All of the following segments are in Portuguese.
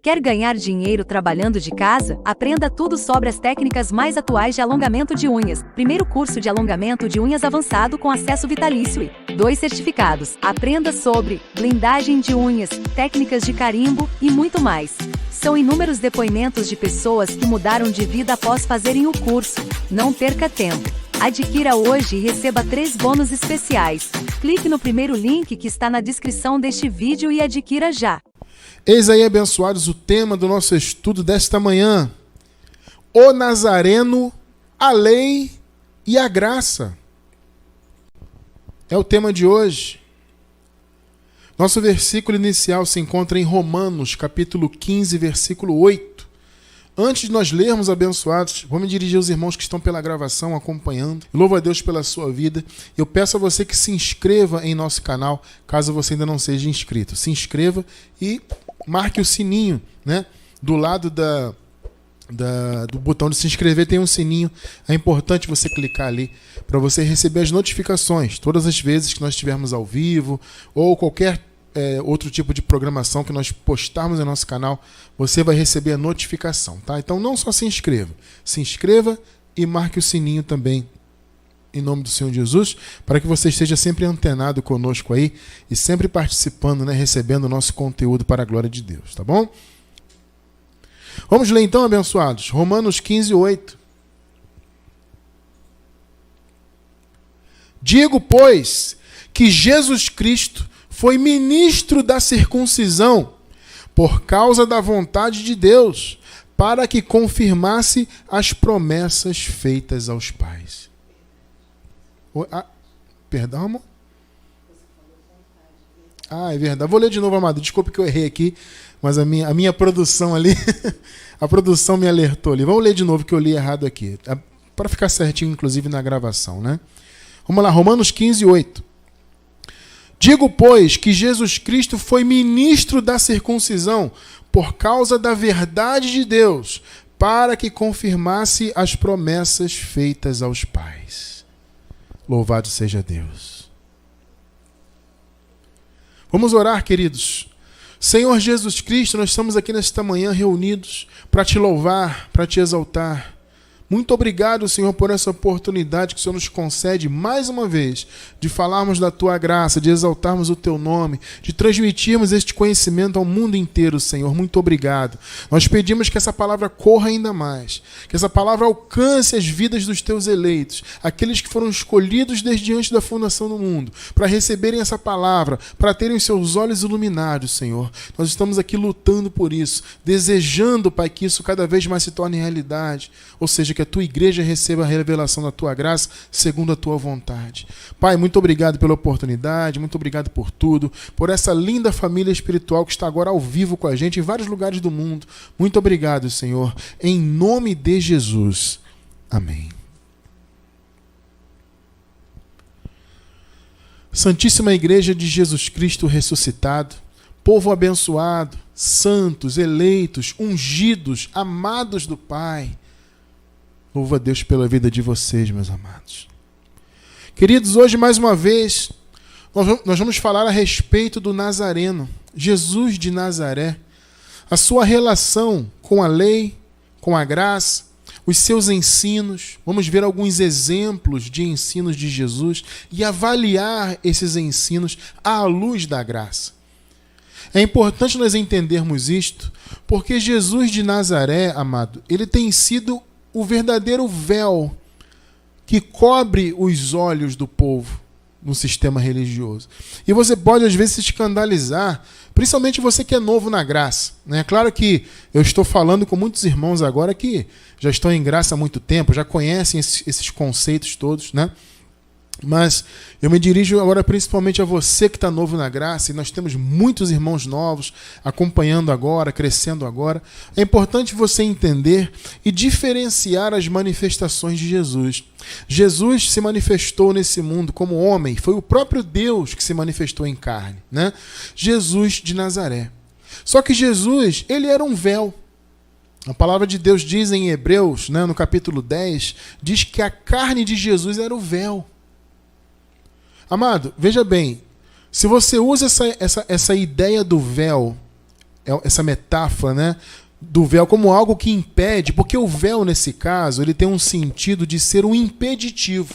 Quer ganhar dinheiro trabalhando de casa? Aprenda tudo sobre as técnicas mais atuais de alongamento de unhas. Primeiro curso de alongamento de unhas avançado com acesso vitalício e 2 certificados. Aprenda sobre blindagem de unhas, técnicas de carimbo e muito mais. São inúmeros depoimentos de pessoas que mudaram de vida após fazerem o curso. Não perca tempo. Adquira hoje e receba 3 bônus especiais. Clique no primeiro link que está na descrição deste vídeo e adquira já. Eis aí, abençoados, o tema do nosso estudo desta manhã: o Nazareno, a lei e a graça. É o tema de hoje. Nosso versículo inicial se encontra em Romanos, capítulo 15, versículo 8. Antes de nós lermos, abençoados, vou me dirigir aos irmãos que estão pela gravação acompanhando. Louvo a Deus pela sua vida. Eu peço a você que se inscreva em nosso canal, caso você ainda não seja inscrito. Se inscreva e marque o sininho, né? Do lado do botão de se inscrever tem um sininho. É importante você clicar ali para você receber as notificações todas as vezes que nós estivermos ao vivo ou qualquer outro tipo de programação que nós postarmos em nosso canal, você vai receber a notificação, tá? Então não só se inscreva e marque o sininho também, em nome do Senhor Jesus, para que você esteja sempre antenado conosco aí e sempre participando, né, recebendo o nosso conteúdo para a glória de Deus, tá bom? Vamos ler então, abençoados, Romanos 15, 8. Digo, pois, que Jesus Cristo foi ministro da circuncisão por causa da vontade de Deus, para que confirmasse as promessas feitas aos pais. Perdão, amor? É verdade. Vou ler de novo, amado. Desculpe que eu errei aqui, mas a minha produção ali, a produção me alertou ali. Vamos ler de novo que eu li errado aqui, para ficar certinho, inclusive, na gravação, né? Vamos lá, Romanos 15, 8. Digo, pois, que Jesus Cristo foi ministro da circuncisão por causa da verdade de Deus, para que confirmasse as promessas feitas aos pais. Louvado seja Deus. Vamos orar, queridos. Senhor Jesus Cristo, nós estamos aqui nesta manhã reunidos para te louvar, para te exaltar. Muito obrigado, Senhor, por essa oportunidade que o Senhor nos concede mais uma vez de falarmos da Tua graça, de exaltarmos o Teu nome, de transmitirmos este conhecimento ao mundo inteiro, Senhor. Muito obrigado. Nós pedimos que essa palavra corra ainda mais, que essa palavra alcance as vidas dos Teus eleitos, aqueles que foram escolhidos desde antes da fundação do mundo, para receberem essa palavra, para terem os seus olhos iluminados, Senhor. Nós estamos aqui lutando por isso, desejando, Pai, que isso cada vez mais se torne realidade, ou seja, que a Tua igreja receba a revelação da Tua graça segundo a Tua vontade. Pai, muito obrigado pela oportunidade, muito obrigado por tudo, por essa linda família espiritual que está agora ao vivo com a gente em vários lugares do mundo. Muito obrigado, Senhor, em nome de Jesus. Amém. Santíssima Igreja de Jesus Cristo ressuscitado, povo abençoado, santos, eleitos, ungidos, amados do Pai, louvo a Deus pela vida de vocês, meus amados. Queridos, hoje mais uma vez nós vamos falar a respeito do Nazareno, Jesus de Nazaré, a sua relação com a lei, com a graça, os seus ensinos. Vamos ver alguns exemplos de ensinos de Jesus e avaliar esses ensinos à luz da graça. É importante nós entendermos isto, porque Jesus de Nazaré, amado, ele tem sido o verdadeiro véu que cobre os olhos do povo no sistema religioso. E você pode, às vezes, se escandalizar, principalmente você que é novo na graça, né? Claro que eu estou falando com muitos irmãos agora que já estão em graça há muito tempo, já conhecem esses conceitos todos, né? Mas eu me dirijo agora principalmente a você que está novo na graça, e nós temos muitos irmãos novos acompanhando agora, crescendo agora. É importante você entender e diferenciar as manifestações de Jesus. Jesus se manifestou nesse mundo como homem, foi o próprio Deus que se manifestou em carne, né? Jesus de Nazaré. Só que Jesus, ele era um véu. A palavra de Deus diz em Hebreus, né, no capítulo 10, diz que a carne de Jesus era o véu. Amado, veja bem, se você usa essa ideia do véu essa metáfora, né, do véu como algo que impede, porque o véu, nesse caso, ele tem um sentido de ser um impeditivo.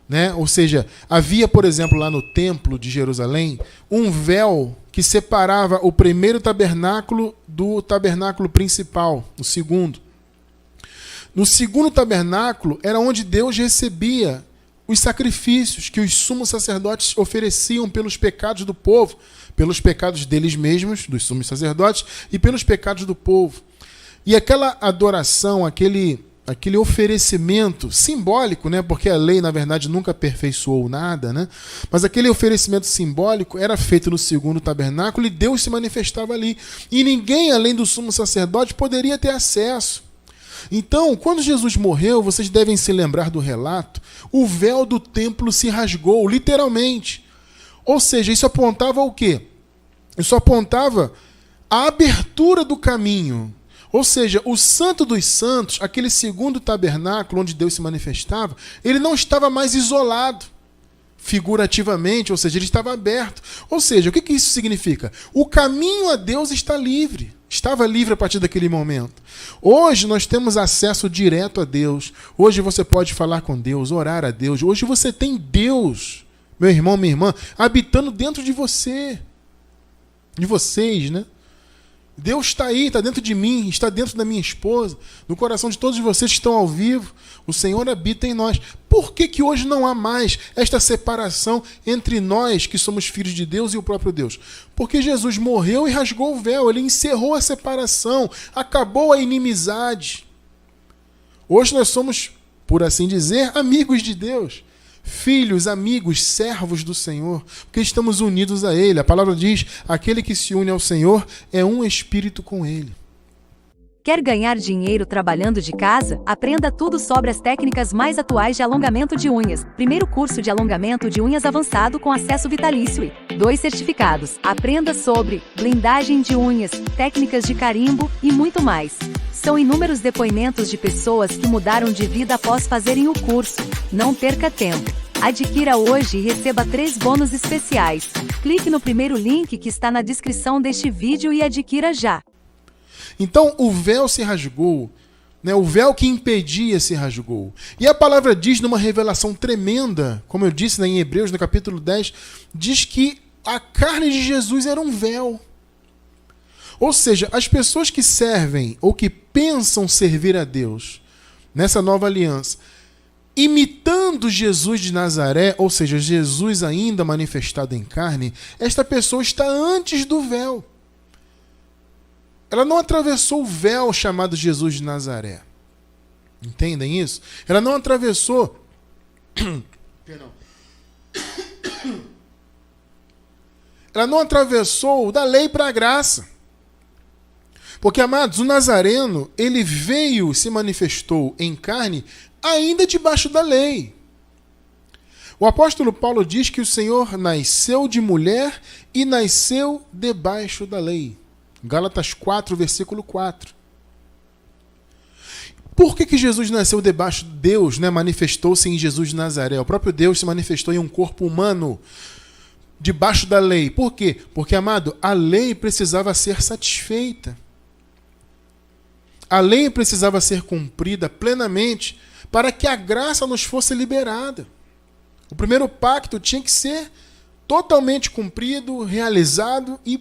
Né? Ou seja, havia, por exemplo, lá no templo de Jerusalém, um véu que separava o primeiro tabernáculo do tabernáculo principal, o segundo. No segundo tabernáculo era onde Deus recebia os sacrifícios que os sumos sacerdotes ofereciam pelos pecados do povo, pelos pecados deles mesmos, dos sumos sacerdotes, e pelos pecados do povo. E aquela adoração, aquele oferecimento simbólico, né? Porque a lei, na verdade, nunca aperfeiçoou nada, né? Mas aquele oferecimento simbólico era feito no segundo tabernáculo e Deus se manifestava ali. E ninguém, além do sumo sacerdote, poderia ter acesso. Então, quando Jesus morreu, vocês devem se lembrar do relato, o véu do templo se rasgou, literalmente. Ou seja, isso apontava o quê? Isso apontava a abertura do caminho. Ou seja, o Santo dos Santos, aquele segundo tabernáculo onde Deus se manifestava, ele não estava mais isolado, figurativamente, ou seja, ele estava aberto. Ou seja, o que isso significa? O caminho a Deus está livre. Estava livre a partir daquele momento. Hoje nós temos acesso direto a Deus. Hoje você pode falar com Deus, orar a Deus. Hoje você tem Deus, meu irmão, minha irmã, habitando dentro de você. De vocês, né? Deus está aí, está dentro de mim, está dentro da minha esposa, no coração de todos vocês que estão ao vivo. O Senhor habita em nós. Por que hoje não há mais esta separação entre nós, que somos filhos de Deus, e o próprio Deus? Porque Jesus morreu e rasgou o véu, ele encerrou a separação, acabou a inimizade. Hoje nós somos, por assim dizer, amigos de Deus. Filhos, amigos, servos do Senhor, porque estamos unidos a Ele. A palavra diz, aquele que se une ao Senhor é um espírito com Ele. Quer ganhar dinheiro trabalhando de casa? Aprenda tudo sobre as técnicas mais atuais de alongamento de unhas. Primeiro curso de alongamento de unhas avançado com acesso vitalício e 2 certificados. Aprenda sobre blindagem de unhas, técnicas de carimbo e muito mais. São inúmeros depoimentos de pessoas que mudaram de vida após fazerem o curso. Não perca tempo. Adquira hoje e receba 3 bônus especiais. Clique no primeiro link que está na descrição deste vídeo e adquira já. Então o véu se rasgou, né? O véu que impedia se rasgou. E a palavra diz numa revelação tremenda, como eu disse, né, em Hebreus, no capítulo 10, diz que a carne de Jesus era um véu. Ou seja, as pessoas que servem ou que pensam servir a Deus nessa nova aliança, imitando Jesus de Nazaré, ou seja, Jesus ainda manifestado em carne, esta pessoa está antes do véu. Ela não atravessou o véu chamado Jesus de Nazaré. Entendem isso? Ela não atravessou... Perdão. Ela não atravessou da lei para a graça. Porque, amados, o Nazareno, ele veio, se manifestou em carne, ainda debaixo da lei. O apóstolo Paulo diz que o Senhor nasceu de mulher e nasceu debaixo da lei. Gálatas 4, versículo 4. Por que Jesus nasceu debaixo de Deus, né? Manifestou-se em Jesus de Nazaré. O próprio Deus se manifestou em um corpo humano, debaixo da lei. Por quê? Porque, amado, a lei precisava ser satisfeita. A lei precisava ser cumprida plenamente para que a graça nos fosse liberada. O primeiro pacto tinha que ser totalmente cumprido, realizado, e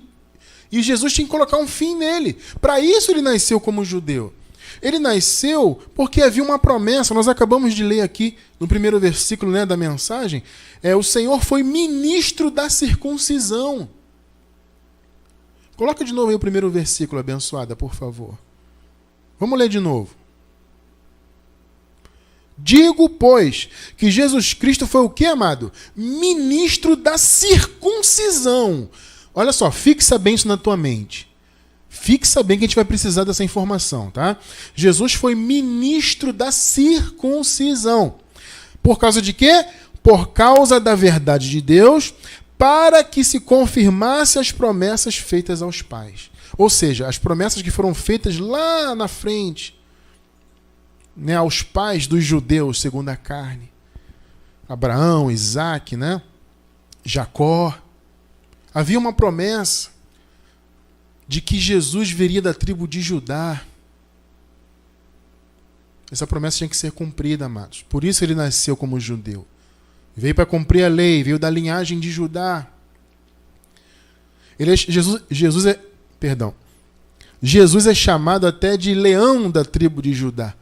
Jesus tinha que colocar um fim nele. Para isso ele nasceu como judeu. Ele nasceu porque havia uma promessa. Nós acabamos de ler aqui no primeiro versículo, né, da mensagem. O Senhor foi ministro da circuncisão. Coloca de novo aí o primeiro versículo, abençoada, por favor. Vamos ler de novo. Digo, pois, que Jesus Cristo foi o que, amado? Ministro da circuncisão. Olha só, fixa bem isso na tua mente. Fixa bem que a gente vai precisar dessa informação, tá? Jesus foi ministro da circuncisão. Por causa de quê? Por causa da verdade de Deus, para que se confirmasse as promessas feitas aos pais. Ou seja, as promessas que foram feitas lá na frente, né, aos pais dos judeus, segundo a carne. Abraão, Isaac, né? Jacó. Havia uma promessa de que Jesus viria da tribo de Judá. Essa promessa tinha que ser cumprida, amados. Por isso ele nasceu como judeu. Veio para cumprir a lei, veio da linhagem de Judá. Jesus é chamado até de leão da tribo de Judá.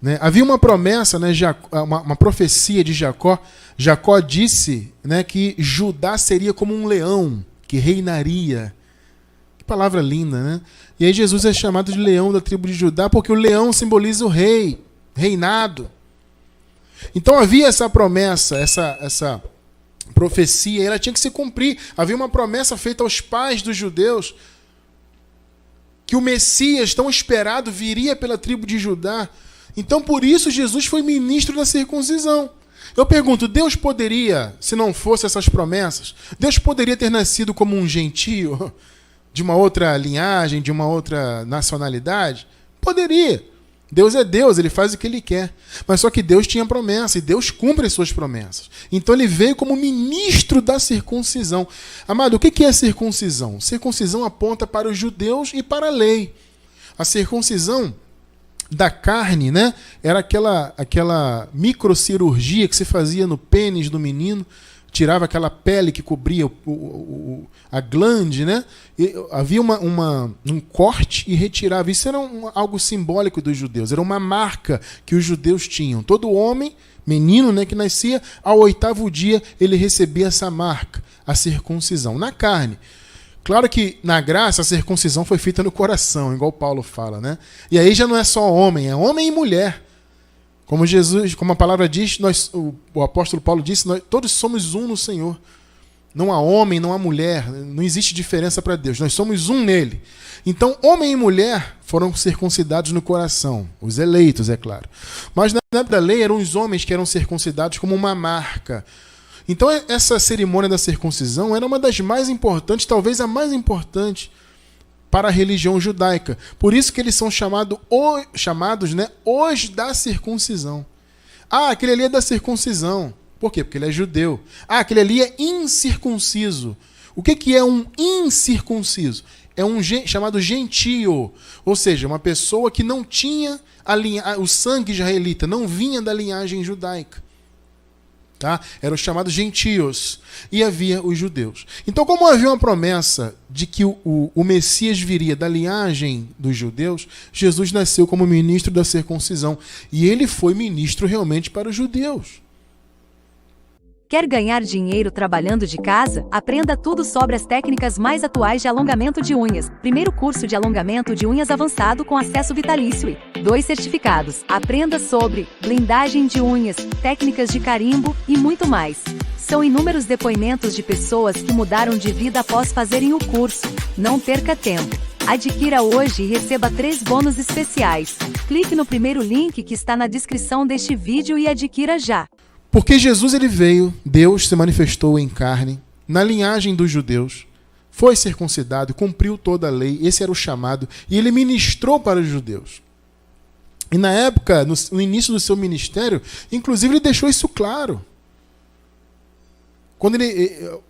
Né? Havia uma promessa, né, uma profecia de Jacó. Jacó disse, né, que Judá seria como um leão que reinaria. Que palavra linda, né? E aí Jesus é chamado de leão da tribo de Judá porque o leão simboliza o rei, reinado. Então havia essa promessa, essa profecia, ela tinha que se cumprir. Havia uma promessa feita aos pais dos judeus que o Messias tão esperado viria pela tribo de Judá. Então por isso Jesus foi ministro da circuncisão. Eu pergunto, Deus poderia, se não fosse essas promessas, Deus poderia ter nascido como um gentio, de uma outra linhagem, de uma outra nacionalidade? Poderia. Deus é Deus, ele faz o que ele quer. Mas só que Deus tinha promessa e Deus cumpre as suas promessas. Então ele veio como ministro da circuncisão. Amado, o que é circuncisão? Circuncisão aponta para os judeus e para a lei. A circuncisão da carne, né, era aquela microcirurgia que se fazia no pênis do menino, tirava aquela pele que cobria a glande, né? E havia um corte e retirava. Isso era algo simbólico dos judeus, era uma marca que os judeus tinham. Todo homem, menino, né, que nascia, ao 8º dia ele recebia essa marca, a circuncisão, na carne. Claro que na graça a circuncisão foi feita no coração, igual Paulo fala, né? E aí já não é só homem, é homem e mulher. Como a palavra diz, o apóstolo Paulo disse, nós todos somos um no Senhor. Não há homem, não há mulher, não existe diferença para Deus, nós somos um nele. Então, homem e mulher foram circuncidados no coração, os eleitos, é claro. Mas na época da lei eram os homens que eram circuncidados como uma marca. Então, essa cerimônia da circuncisão era uma das mais importantes, talvez a mais importante, para a religião judaica. Por isso que eles são chamados, né, os da circuncisão. Ah, aquele ali é da circuncisão. Por quê? Porque ele é judeu. Ah, aquele ali é incircunciso. O que é um incircunciso? É um chamado gentio, ou seja, uma pessoa que não tinha o sangue israelita, não vinha da linhagem judaica. Tá? Eram chamados gentios. E havia os judeus. Então, como havia uma promessa de que o Messias viria da linhagem dos judeus, Jesus nasceu como ministro da circuncisão. E ele foi ministro realmente para os judeus. Quer ganhar dinheiro trabalhando de casa? Aprenda tudo sobre as técnicas mais atuais de alongamento de unhas. Primeiro curso de alongamento de unhas avançado com acesso vitalício e 2 certificados. Aprenda sobre blindagem de unhas, técnicas de carimbo e muito mais. São inúmeros depoimentos de pessoas que mudaram de vida após fazerem o curso. Não perca tempo. Adquira hoje e receba 3 bônus especiais. Clique no primeiro link que está na descrição deste vídeo e adquira já. Porque Jesus ele veio, Deus se manifestou em carne, na linhagem dos judeus, foi circuncidado, cumpriu toda a lei, esse era o chamado, e ele ministrou para os judeus. E na época, no início do seu ministério, inclusive ele deixou isso claro. Quando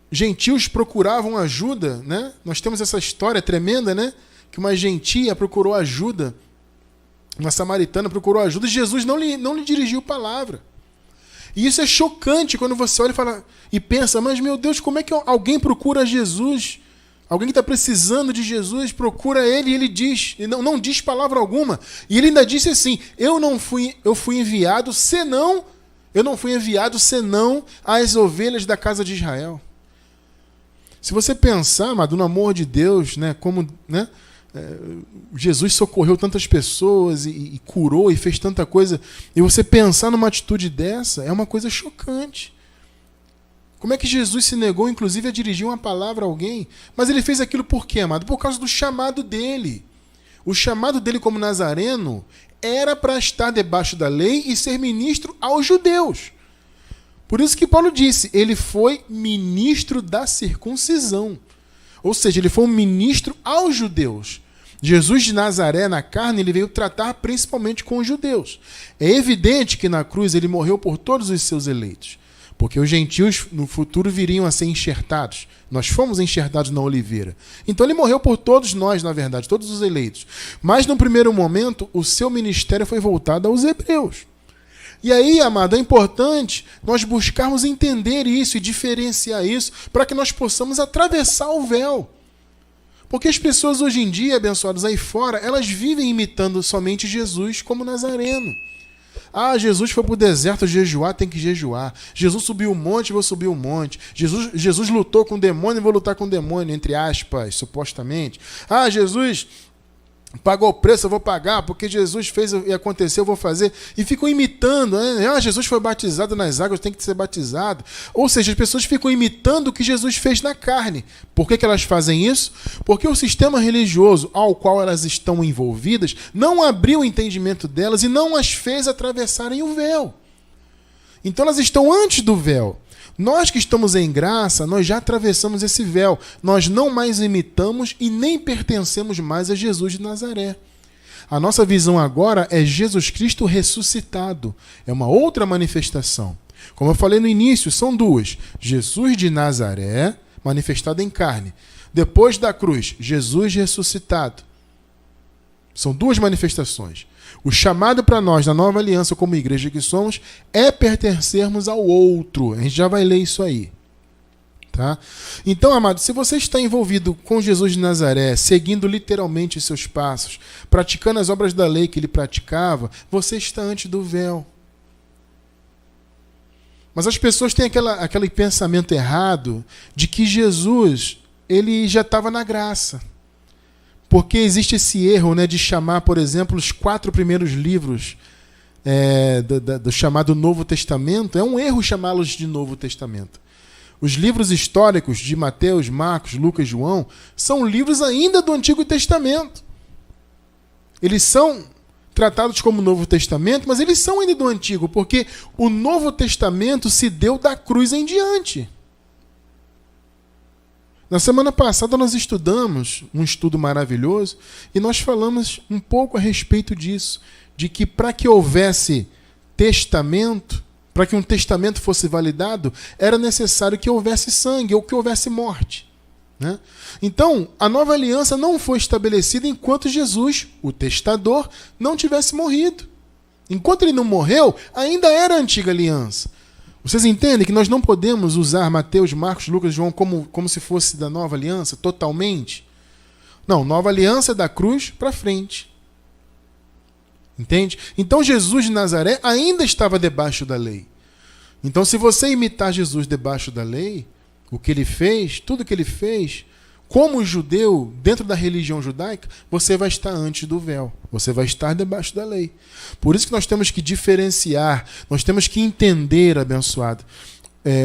gentios procuravam ajuda, né? Nós temos essa história tremenda, né? Que uma gentia procurou ajuda, uma samaritana procurou ajuda, e Jesus não lhe dirigiu palavra. E isso é chocante quando você olha e pensa, mas meu Deus, como é que alguém procura Jesus? Alguém que está precisando de Jesus, procura ele e ele diz, e não diz palavra alguma. E ele ainda disse assim, eu fui enviado senão às ovelhas da casa de Israel. Se você pensar, amado, no amor de Deus, né, como, né, Jesus socorreu tantas pessoas e curou e fez tanta coisa, e você pensar numa atitude dessa é uma coisa chocante. Como é que Jesus se negou, inclusive, a dirigir uma palavra a alguém? Mas ele fez aquilo por quê, amado? Por causa do chamado dele. O chamado dele como nazareno era para estar debaixo da lei e ser ministro aos judeus. Por isso que Paulo disse, ele foi ministro da circuncisão. Ou seja, ele foi um ministro aos judeus. Jesus de Nazaré, na carne, ele veio tratar principalmente com os judeus. É evidente que na cruz ele morreu por todos os seus eleitos. Porque os gentios no futuro viriam a ser enxertados. Nós fomos enxertados na oliveira. Então ele morreu por todos nós, na verdade, todos os eleitos. Mas no primeiro momento, o seu ministério foi voltado aos hebreus. E aí, amado, é importante nós buscarmos entender isso e diferenciar isso para que nós possamos atravessar o véu. Porque as pessoas hoje em dia, abençoadas aí fora, elas vivem imitando somente Jesus como Nazareno. Ah, Jesus foi para o deserto jejuar, tem que jejuar. Jesus subiu o monte, vou subir o monte. Jesus lutou com o demônio, vou lutar com o demônio, entre aspas, supostamente. Ah, Jesus pagou o preço, eu vou pagar, porque Jesus fez e aconteceu, eu vou fazer. E ficam imitando, né? Ah, Jesus foi batizado nas águas, tem que ser batizado. Ou seja, as pessoas ficam imitando o que Jesus fez na carne. Por que elas fazem isso? Porque o sistema religioso ao qual elas estão envolvidas não abriu o entendimento delas e não as fez atravessarem o véu. Então elas estão antes do véu. Nós que estamos em graça, nós já atravessamos esse véu. Nós não mais imitamos e nem pertencemos mais a Jesus de Nazaré. A nossa visão agora é Jesus Cristo ressuscitado. É uma outra manifestação. Como eu falei no início, são duas. Jesus de Nazaré, manifestado em carne. Depois da cruz, Jesus ressuscitado. São duas manifestações. O chamado para nós, na nova aliança, como igreja que somos, é pertencermos ao outro. A gente já vai ler isso aí. Tá? Então, amado, se você está envolvido com Jesus de Nazaré, seguindo literalmente os seus passos, praticando as obras da lei que ele praticava, você está antes do véu. Mas as pessoas têm aquele pensamento errado de que Jesus ele já estava na graça. Porque existe esse erro, né, de chamar, por exemplo, os 4 primeiros livros do chamado Novo Testamento. É um erro chamá-los de Novo Testamento. Os livros históricos de Mateus, Marcos, Lucas, João são livros ainda do Antigo Testamento. Eles são tratados como Novo Testamento, mas eles são ainda do Antigo, porque o Novo Testamento se deu da cruz em diante. Na semana passada nós estudamos um estudo maravilhoso e nós falamos um pouco a respeito disso, de que para que houvesse testamento, para que um testamento fosse validado, era necessário que houvesse sangue ou que houvesse morte. Né? Então, a nova aliança não foi estabelecida enquanto Jesus, o testador, não tivesse morrido. Enquanto ele não morreu, ainda era a antiga aliança. Vocês entendem que nós não podemos usar Mateus, Marcos, Lucas e João como se fosse da nova aliança, totalmente? Não, nova aliança é da cruz para frente. Entende? Então Jesus de Nazaré ainda estava debaixo da lei. Então se você imitar Jesus debaixo da lei, o que ele fez, tudo que ele fez, como judeu, dentro da religião judaica, você vai estar antes do véu. Você vai estar debaixo da lei. Por isso que nós temos que diferenciar, nós temos que entender, abençoado,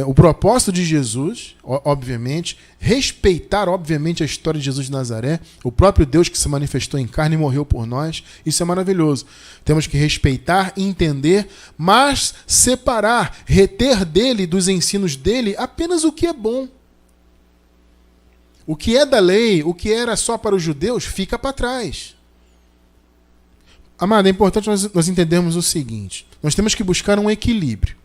o propósito de Jesus, obviamente, respeitar, obviamente, a história de Jesus de Nazaré, o próprio Deus que se manifestou em carne e morreu por nós. Isso é maravilhoso. Temos que respeitar, entender, mas separar, reter dele, dos ensinos dele, apenas o que é bom. O que é da lei, o que era só para os judeus, fica para trás. Amado, é importante nós entendermos o seguinte. Nós temos que buscar um equilíbrio.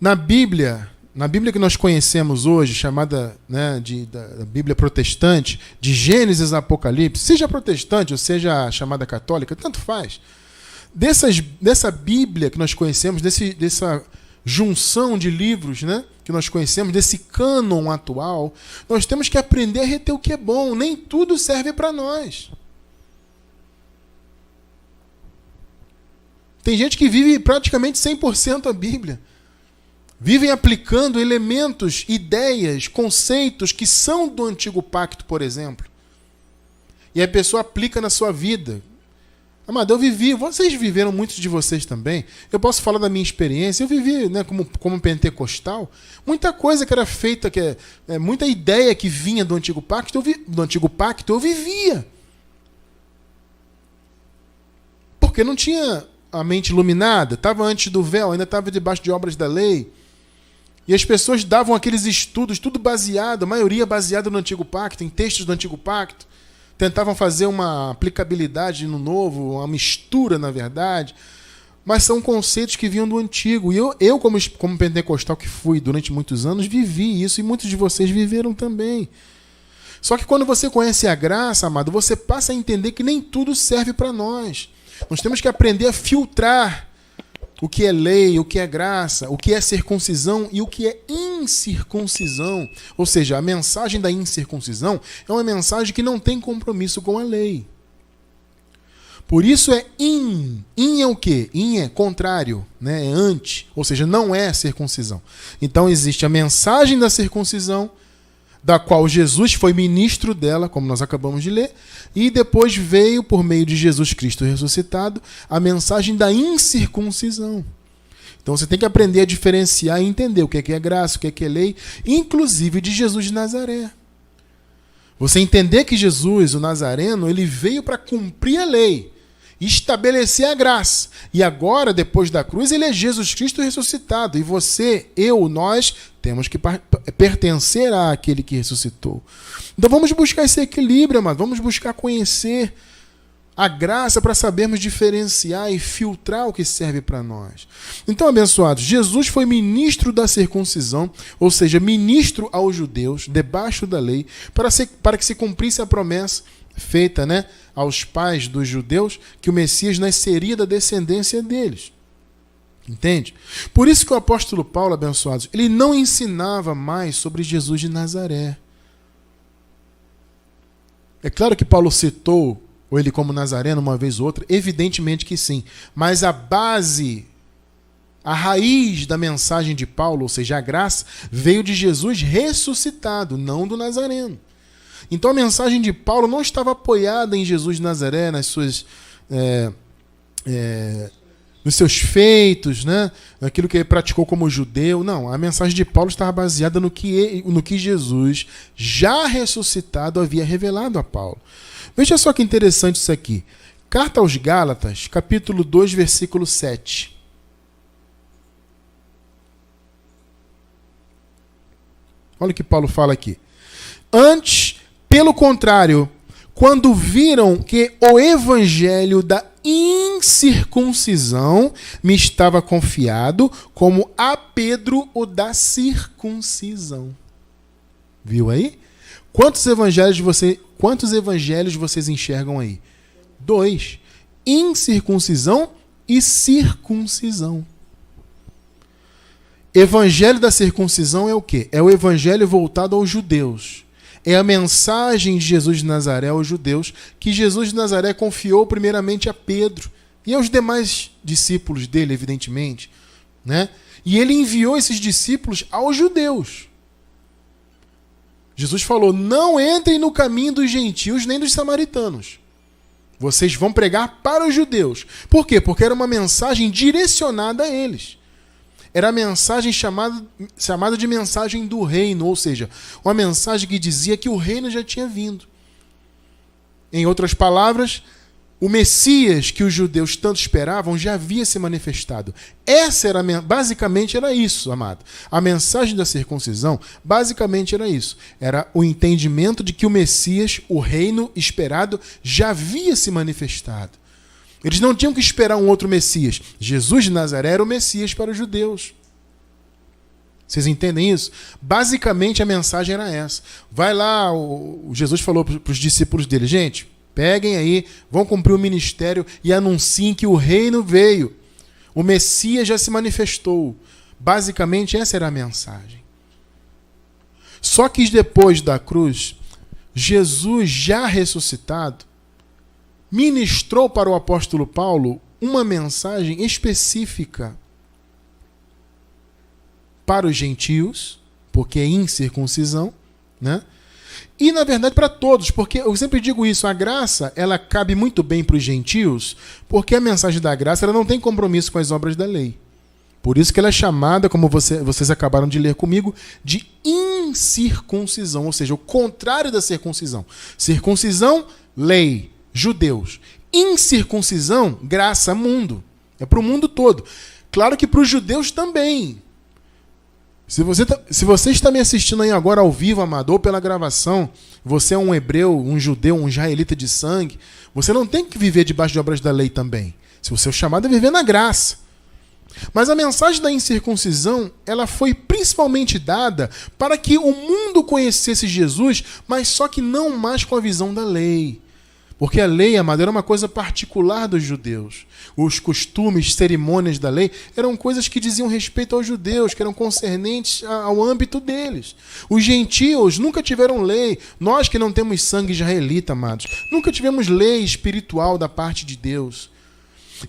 Na Bíblia que nós conhecemos hoje, chamada, né, da Bíblia protestante, de Gênesis a Apocalipse, seja protestante ou seja chamada católica, tanto faz. Dessa Bíblia que nós conhecemos, dessa junção de livros, né, que nós conhecemos, desse cânon atual, nós temos que aprender a reter o que é bom. Nem tudo serve para nós. Tem gente que vive praticamente 100% a Bíblia. Vivem aplicando elementos, ideias, conceitos que são do Antigo Pacto, por exemplo. E a pessoa aplica na sua vida. Amado, eu vivi, vocês viveram, muitos de vocês também. Eu posso falar da minha experiência. Eu vivi, né, como pentecostal, muita coisa que era feita, muita ideia que vinha do Antigo Pacto, eu vivia. Porque não tinha a mente iluminada, estava antes do véu, ainda estava debaixo de obras da lei. E as pessoas davam aqueles estudos, tudo baseado, a maioria baseado no Antigo Pacto, em textos do Antigo Pacto. Tentavam fazer uma aplicabilidade no novo, uma mistura, na verdade. mas são conceitos que vinham do antigo. E eu como pentecostal que fui durante muitos anos, vivi isso, e muitos de vocês viveram também. Só que quando você conhece a graça, amado, você passa a entender que nem tudo serve para nós. Nós temos que aprender a filtrar o que é lei, o que é graça, o que é circuncisão e o que é incircuncisão. Ou seja, a mensagem da incircuncisão é uma mensagem que não tem compromisso com a lei. Por isso é in. In é o quê? In é contrário, né? É anti, ou seja, não é circuncisão. Então existe a mensagem da circuncisão, da qual Jesus foi ministro dela, como nós acabamos de ler, e depois veio, por meio de Jesus Cristo ressuscitado, a mensagem da incircuncisão. Então você tem que aprender a diferenciar e entender o que é graça, o que é lei, inclusive de Jesus de Nazaré. Você entender que Jesus, o Nazareno, ele veio para cumprir a lei, estabelecer a graça. E agora, depois da cruz, ele é Jesus Cristo ressuscitado. E você, eu, nós, temos que pertencer àquele que ressuscitou. Então vamos buscar esse equilíbrio, amado. Vamos buscar conhecer a graça para sabermos diferenciar e filtrar o que serve para nós. Então, abençoados, Jesus foi ministro da circuncisão, ou seja, ministro aos judeus, debaixo da lei, para que se cumprisse a promessa feita, né, aos pais dos judeus, que o Messias nasceria da descendência deles. Entende? Por isso que o apóstolo Paulo, abençoados, ele não ensinava mais sobre Jesus de Nazaré. É claro que Paulo citou ou ele como Nazareno uma vez ou outra, evidentemente que sim. Mas a base, a raiz da mensagem de Paulo, ou seja, a graça, veio de Jesus ressuscitado, não do Nazareno. Então a mensagem de Paulo não estava apoiada em Jesus de Nazaré, nas suas, nos seus feitos, né? Naquilo que ele praticou como judeu. Não, a mensagem de Paulo estava baseada no que Jesus, já ressuscitado, havia revelado a Paulo. Veja só que interessante isso aqui. Carta aos Gálatas, capítulo 2, versículo 7. Olha o que Paulo fala aqui. Antes, pelo contrário, quando viram que o evangelho da incircuncisão me estava confiado, como a Pedro o da circuncisão. Viu aí? Quantos evangelhos vocês enxergam aí? 2. Incircuncisão e circuncisão. Evangelho da circuncisão é o quê? É o evangelho voltado aos judeus. É a mensagem de Jesus de Nazaré aos judeus, que Jesus de Nazaré confiou primeiramente a Pedro e aos demais discípulos dele, evidentemente, né? E ele enviou esses discípulos aos judeus. Jesus falou: não entrem no caminho dos gentios nem dos samaritanos. Vocês vão pregar para os judeus. Por quê? Porque era uma mensagem direcionada a eles. Era a mensagem chamada de mensagem do reino, ou seja, uma mensagem que dizia que o reino já tinha vindo. Em outras palavras, o Messias que os judeus tanto esperavam já havia se manifestado. Basicamente era isso, amado. A mensagem da circuncisão, basicamente era isso. Era o entendimento de que o Messias, o reino esperado, já havia se manifestado. Eles não tinham que esperar um outro Messias. Jesus de Nazaré era o Messias para os judeus. Vocês entendem isso? Basicamente a mensagem era essa. Vai lá, Jesus falou para os discípulos dele: gente, peguem aí, vão cumprir o ministério e anunciem que o reino veio. O Messias já se manifestou. Basicamente essa era a mensagem. Só que depois da cruz, Jesus já ressuscitado, ministrou para o apóstolo Paulo uma mensagem específica para os gentios, porque é incircuncisão, né? E, na verdade, para todos, porque eu sempre digo isso, a graça, ela cabe muito bem para os gentios, porque a mensagem da graça ela não tem compromisso com as obras da lei. Por isso que ela é chamada, como vocês acabaram de ler comigo, de incircuncisão, ou seja, o contrário da circuncisão. Circuncisão, lei, judeus. Incircuncisão, graça, mundo. É para o mundo todo. Claro que para os judeus também. Se você está me assistindo aí agora ao vivo, amado, ou pela gravação, você é um hebreu, um judeu, um israelita de sangue, você não tem que viver debaixo de obras da lei também. Se o seu chamado é viver na graça. Mas a mensagem da incircuncisão, ela foi principalmente dada para que o mundo conhecesse Jesus, mas só que não mais com a visão da lei. Porque a lei, amado, era uma coisa particular dos judeus. Os costumes, cerimônias da lei eram coisas que diziam respeito aos judeus, que eram concernentes ao âmbito deles. Os gentios nunca tiveram lei. Nós que não temos sangue israelita, amados, nunca tivemos lei espiritual da parte de Deus.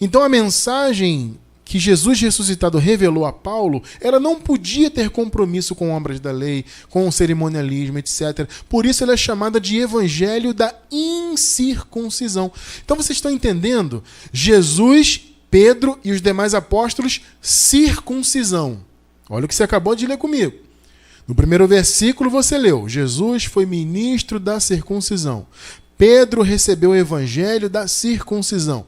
Então a mensagem que Jesus ressuscitado revelou a Paulo, ela não podia ter compromisso com obras da lei, com o cerimonialismo, etc. Por isso ela é chamada de evangelho da incircuncisão. Então vocês estão entendendo? Jesus, Pedro e os demais apóstolos, circuncisão. Olha o que você acabou de ler comigo. No primeiro versículo você leu, Jesus foi ministro da circuncisão. Pedro recebeu o evangelho da circuncisão.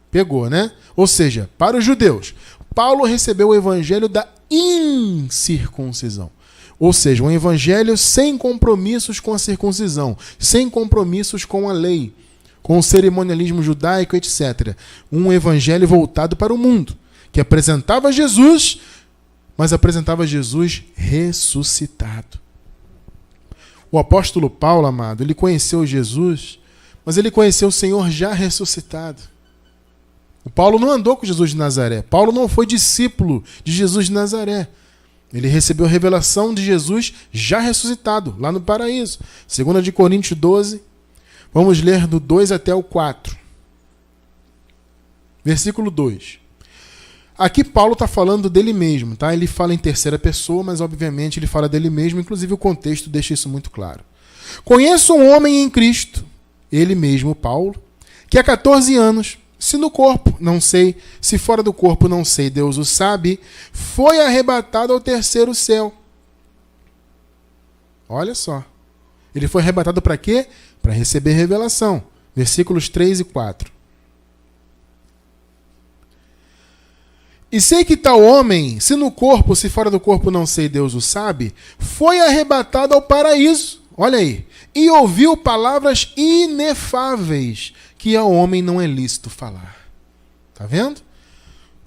Pegou, né? Ou seja, para os judeus, Paulo recebeu o evangelho da incircuncisão. Ou seja, um evangelho sem compromissos com a circuncisão, sem compromissos com a lei, com o cerimonialismo judaico, etc. Um evangelho voltado para o mundo, que apresentava Jesus, mas apresentava Jesus ressuscitado. O apóstolo Paulo, amado, ele conheceu Jesus, mas ele conheceu o Senhor já ressuscitado. O Paulo não andou com Jesus de Nazaré. Paulo não foi discípulo de Jesus de Nazaré. Ele recebeu a revelação de Jesus já ressuscitado, lá no paraíso. 2 Coríntios 12, vamos ler do 2 até o 4. Versículo 2. Aqui Paulo está falando dele mesmo, tá? Ele fala em terceira pessoa, mas obviamente ele fala dele mesmo, inclusive o contexto deixa isso muito claro. Conheço um homem em Cristo, ele mesmo, Paulo, que há 14 anos, se no corpo, não sei, se fora do corpo, não sei, Deus o sabe, foi arrebatado ao terceiro céu. Olha só. Ele foi arrebatado para quê? Para receber revelação. Versículos 3 e 4. E sei que tal homem, se no corpo, se fora do corpo, não sei, Deus o sabe, foi arrebatado ao paraíso. Olha aí. E ouviu palavras inefáveis que ao homem não é lícito falar. Tá vendo?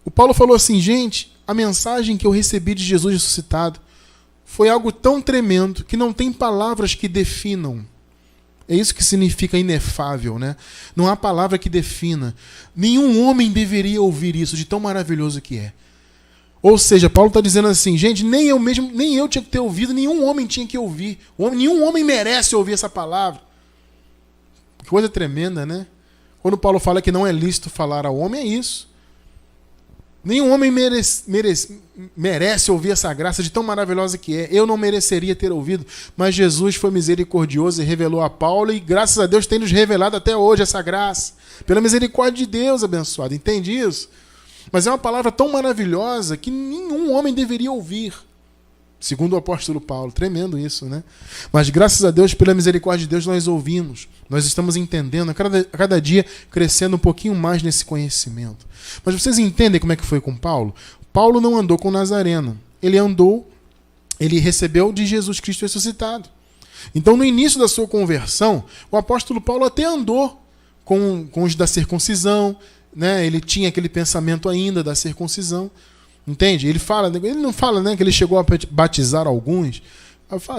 O Paulo falou assim, gente, a mensagem que eu recebi de Jesus ressuscitado foi algo tão tremendo que não tem palavras que definam. É isso que significa inefável, né? Não há palavra que defina. Nenhum homem deveria ouvir isso, de tão maravilhoso que é. Ou seja, Paulo está dizendo assim, gente, nem eu tinha que ter ouvido, nenhum homem tinha que ouvir. Nenhum homem merece ouvir essa palavra. Que coisa tremenda, né? Quando Paulo fala que não é lícito falar ao homem, é isso. Nenhum homem merece ouvir essa graça de tão maravilhosa que é. Eu não mereceria ter ouvido, mas Jesus foi misericordioso e revelou a Paulo, e graças a Deus tem nos revelado até hoje essa graça. Pela misericórdia de Deus, abençoado. Entende isso? Mas é uma palavra tão maravilhosa que nenhum homem deveria ouvir. Segundo o apóstolo Paulo. Tremendo isso, né? Mas graças a Deus, pela misericórdia de Deus, nós ouvimos. Nós estamos entendendo, a cada dia crescendo um pouquinho mais nesse conhecimento. Mas vocês entendem como é que foi com Paulo? Paulo não andou com Nazareno. Ele recebeu de Jesus Cristo ressuscitado. Então, no início da sua conversão, o apóstolo Paulo até andou com os da circuncisão, né? Ele tinha aquele pensamento ainda da circuncisão. Entende? Ele não fala, né, que ele chegou a batizar alguns.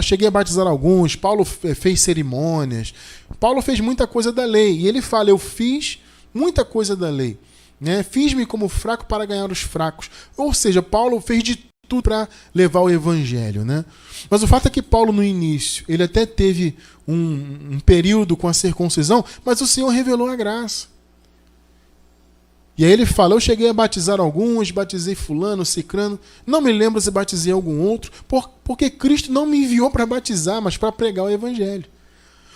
Cheguei a batizar alguns. Paulo fez cerimônias. Paulo fez muita coisa da lei. E ele fala, eu fiz muita coisa da lei. Né? Fiz-me como fraco para ganhar os fracos. Ou seja, Paulo fez de tudo para levar o evangelho. Né? Mas o fato é que Paulo, no início, ele até teve um período com a circuncisão, mas o Senhor revelou a graça. E aí ele fala, eu cheguei a batizar alguns, batizei fulano, cicrano, não me lembro se batizei algum outro, porque Cristo não me enviou para batizar, mas para pregar o evangelho.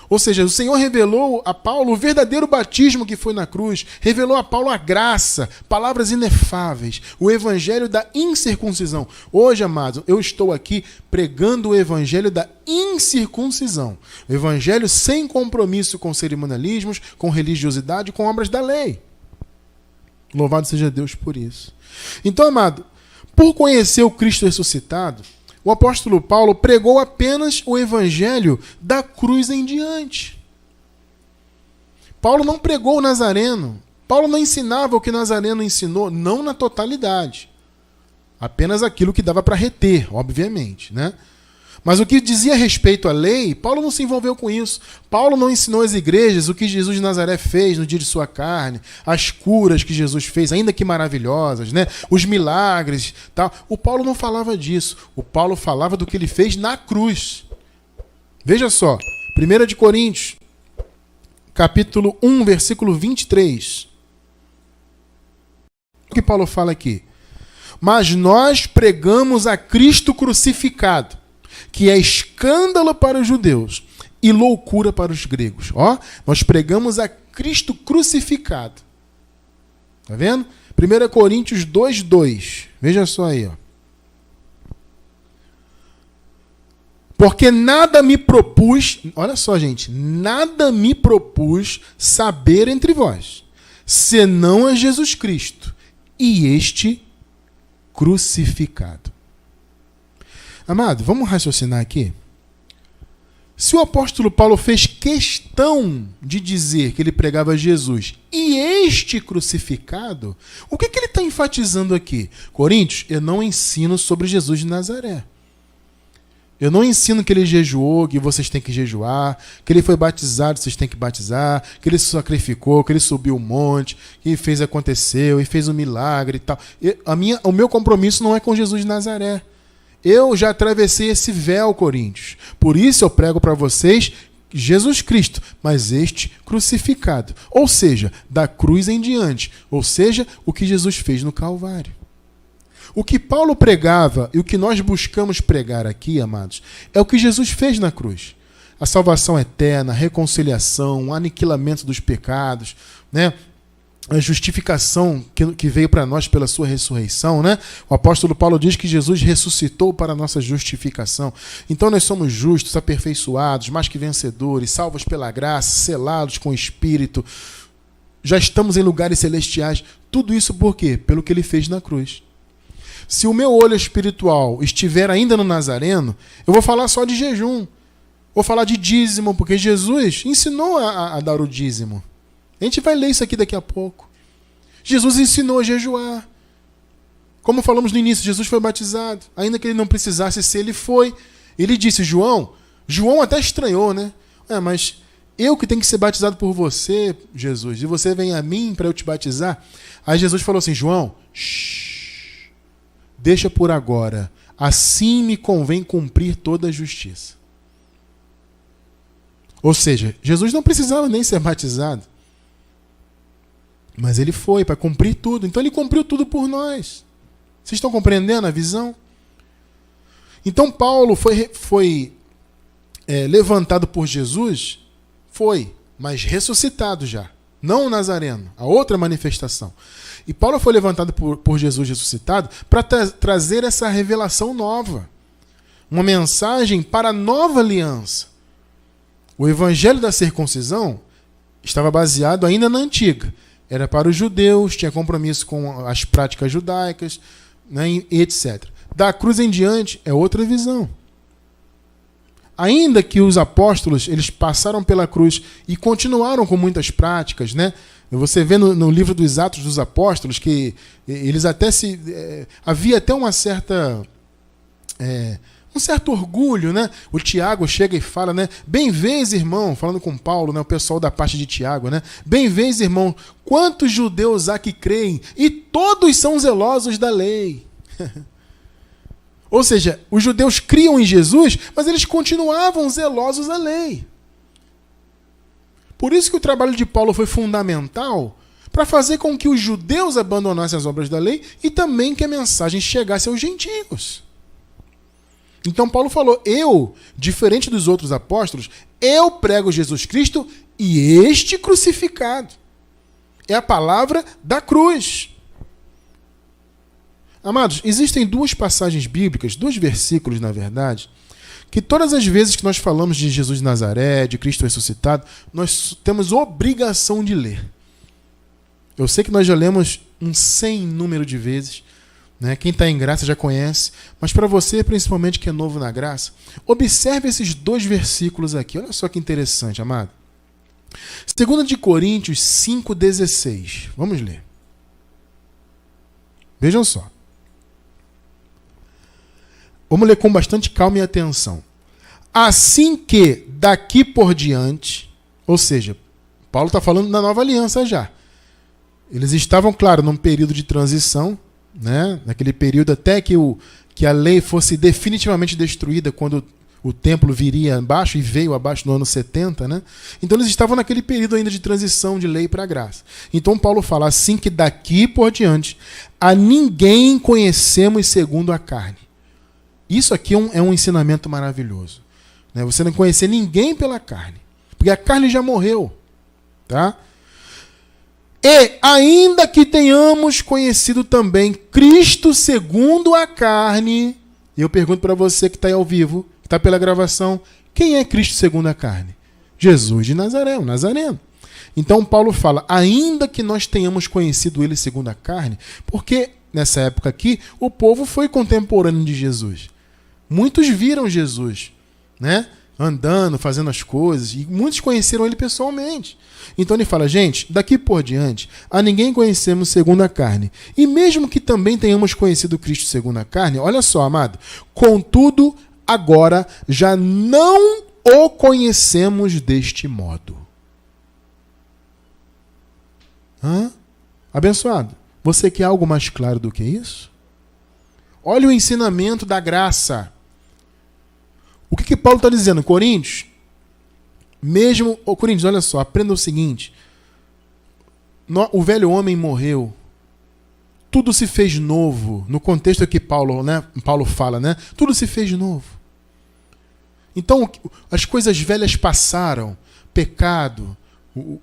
Ou seja, o Senhor revelou a Paulo o verdadeiro batismo que foi na cruz, revelou a Paulo a graça, palavras inefáveis, o evangelho da incircuncisão. Hoje, amados, eu estou aqui pregando o evangelho da incircuncisão, o evangelho sem compromisso com cerimonialismos, com religiosidade, com obras da lei. Louvado seja Deus por isso. Então, amado, por conhecer o Cristo ressuscitado, o apóstolo Paulo pregou apenas o evangelho da cruz em diante. Paulo não pregou o Nazareno. Paulo não ensinava o que Nazareno ensinou, não na totalidade. Apenas aquilo que dava para reter, obviamente, né? Mas o que dizia respeito à lei, Paulo não se envolveu com isso. Paulo não ensinou às igrejas o que Jesus de Nazaré fez no dia de sua carne, as curas que Jesus fez, ainda que maravilhosas, né? Os milagres, tal. O Paulo não falava disso. O Paulo falava do que ele fez na cruz. Veja só, 1 de Coríntios, capítulo 1, versículo 23. O que Paulo fala aqui? Mas nós pregamos a Cristo crucificado, que é escândalo para os judeus e loucura para os gregos. Ó, nós pregamos a Cristo crucificado. Tá vendo? 1 Coríntios 2:2. Veja só aí, ó. Porque nada me propus, olha só, gente, nada me propus saber entre vós, senão a Jesus Cristo e este crucificado. Amado, vamos raciocinar aqui? Se o apóstolo Paulo fez questão de dizer que ele pregava Jesus e este crucificado, o que ele está enfatizando aqui? Coríntios, eu não ensino sobre Jesus de Nazaré. Eu não ensino que ele jejuou, que vocês têm que jejuar, que ele foi batizado, vocês têm que batizar, que ele se sacrificou, que ele subiu o monte, que fez aconteceu e fez um milagre e tal. O meu compromisso não é com Jesus de Nazaré. Eu já atravessei esse véu, Coríntios. Por isso eu prego para vocês Jesus Cristo, mas este crucificado. Ou seja, da cruz em diante. Ou seja, o que Jesus fez no Calvário. O que Paulo pregava e o que nós buscamos pregar aqui, amados, é o que Jesus fez na cruz. A salvação eterna, a reconciliação, o aniquilamento dos pecados, né? A justificação que veio para nós pela sua ressurreição, né? O apóstolo Paulo diz que Jesus ressuscitou para a nossa justificação. Então nós somos justos, aperfeiçoados, mais que vencedores, salvos pela graça, selados com o Espírito. Já estamos em lugares celestiais. Tudo isso por quê? Pelo que ele fez na cruz. Se o meu olho espiritual estiver ainda no Nazareno, eu vou falar só de jejum. Vou falar de dízimo, porque Jesus ensinou a dar o dízimo. A gente vai ler isso aqui daqui a pouco. Jesus ensinou a jejuar. Como falamos no início, Jesus foi batizado. Ainda que ele não precisasse ser, ele foi. Ele disse, João até estranhou, né? Mas eu que tenho que ser batizado por você, Jesus, e você vem a mim para eu te batizar? Aí Jesus falou assim, João, deixa por agora. Assim me convém cumprir toda a justiça. Ou seja, Jesus não precisava nem ser batizado. Mas ele foi para cumprir tudo. Então ele cumpriu tudo por nós. Vocês estão compreendendo a visão? Então Paulo foi levantado por Jesus? Foi, mas ressuscitado já. Não o Nazareno, a outra manifestação. E Paulo foi levantado por Jesus ressuscitado para trazer essa revelação nova. Uma mensagem para a nova aliança. O evangelho da circuncisão estava baseado ainda na antiga. Era para os judeus, tinha compromisso com as práticas judaicas, né, e etc. Da cruz em diante é outra visão. Ainda que os apóstolos eles passaram pela cruz e continuaram com muitas práticas, né? Você vê no livro dos Atos dos Apóstolos que eles até havia até uma certa um certo orgulho, né? O Tiago chega e fala, né? Bem vês, irmão, falando com Paulo, né? O pessoal da parte de Tiago, né? Bem vês, irmão, quantos judeus há que creem e todos são zelosos da lei. Ou seja, os judeus criam em Jesus, mas eles continuavam zelosos da lei. Por isso que o trabalho de Paulo foi fundamental para fazer com que os judeus abandonassem as obras da lei e também que a mensagem chegasse aos gentios. Então Paulo falou, eu, diferente dos outros apóstolos, eu prego Jesus Cristo e este crucificado. É a palavra da cruz. Amados, existem duas passagens bíblicas, 2 versículos, na verdade, que todas as vezes que nós falamos de Jesus de Nazaré, de Cristo ressuscitado, nós temos obrigação de ler. Eu sei que nós já lemos um sem número de vezes, né? Quem está em graça já conhece, mas para você, principalmente que é novo na graça, observe esses 2 versículos aqui. Olha só que interessante, amado. 2 de Coríntios 5,16. Vamos ler. Vejam só. Vamos ler com bastante calma e atenção. Assim que daqui por diante, ou seja, Paulo está falando da nova aliança já. Eles estavam, claro, num período de transição, né? Naquele período até que a lei fosse definitivamente destruída quando o templo viria abaixo e veio abaixo no ano 70, né? Então eles estavam naquele período ainda de transição de lei para graça. Então Paulo fala assim que daqui por diante a ninguém conhecemos segundo a carne. Isso aqui é um ensinamento maravilhoso, né? Você não conhecer ninguém pela carne, porque a carne já morreu, tá? E ainda que tenhamos conhecido também Cristo segundo a carne, eu pergunto para você que está aí ao vivo, que está pela gravação, quem é Cristo segundo a carne? Jesus de Nazaré, o Nazareno. Então Paulo fala, ainda que nós tenhamos conhecido ele segundo a carne, porque nessa época aqui o povo foi contemporâneo de Jesus. Muitos viram Jesus, né? Andando, fazendo as coisas, e muitos conheceram ele pessoalmente. Então ele fala, gente, daqui por diante, a ninguém conhecemos segundo a carne. E mesmo que também tenhamos conhecido Cristo segundo a carne, olha só, amado, contudo, agora já não o conhecemos deste modo. Abençoado, você quer algo mais claro do que isso? Olha o ensinamento da graça. O que Paulo está dizendo? Coríntios, Coríntios, olha só, aprenda o seguinte. O velho homem morreu. Tudo se fez novo. No contexto que Paulo fala, né? Tudo se fez novo. Então, as coisas velhas passaram. Pecado,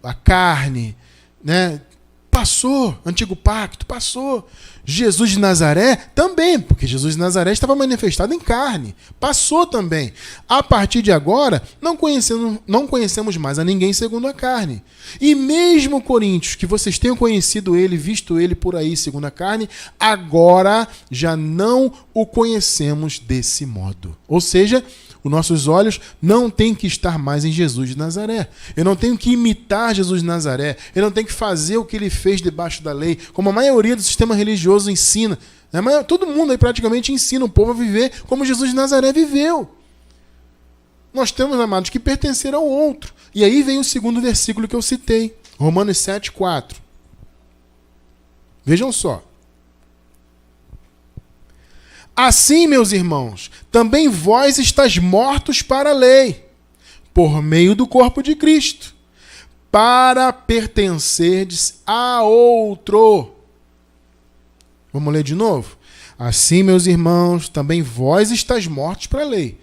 a carne, né? Passou. Antigo pacto, passou. Jesus de Nazaré também, porque Jesus de Nazaré estava manifestado em carne. Passou também. A partir de agora, não conhecemos mais a ninguém segundo a carne. E mesmo, Coríntios, que vocês tenham conhecido ele, visto ele por aí segundo a carne, agora já não o conhecemos desse modo. Ou seja, os nossos olhos não têm que estar mais em Jesus de Nazaré. Eu não tenho que imitar Jesus de Nazaré. Eu não tenho que fazer o que ele fez debaixo da lei, como a maioria do sistema religioso ensina. Mas todo mundo aí praticamente ensina o povo a viver como Jesus de Nazaré viveu. Nós temos, amados, que pertencer ao outro. E aí vem o segundo versículo que eu citei. Romanos 7,4. Vejam só. Assim, meus irmãos, também vós estáis mortos para a lei, por meio do corpo de Cristo, para pertencerdes a outro. Vamos ler de novo? Assim, meus irmãos, também vós estáis mortos para a lei.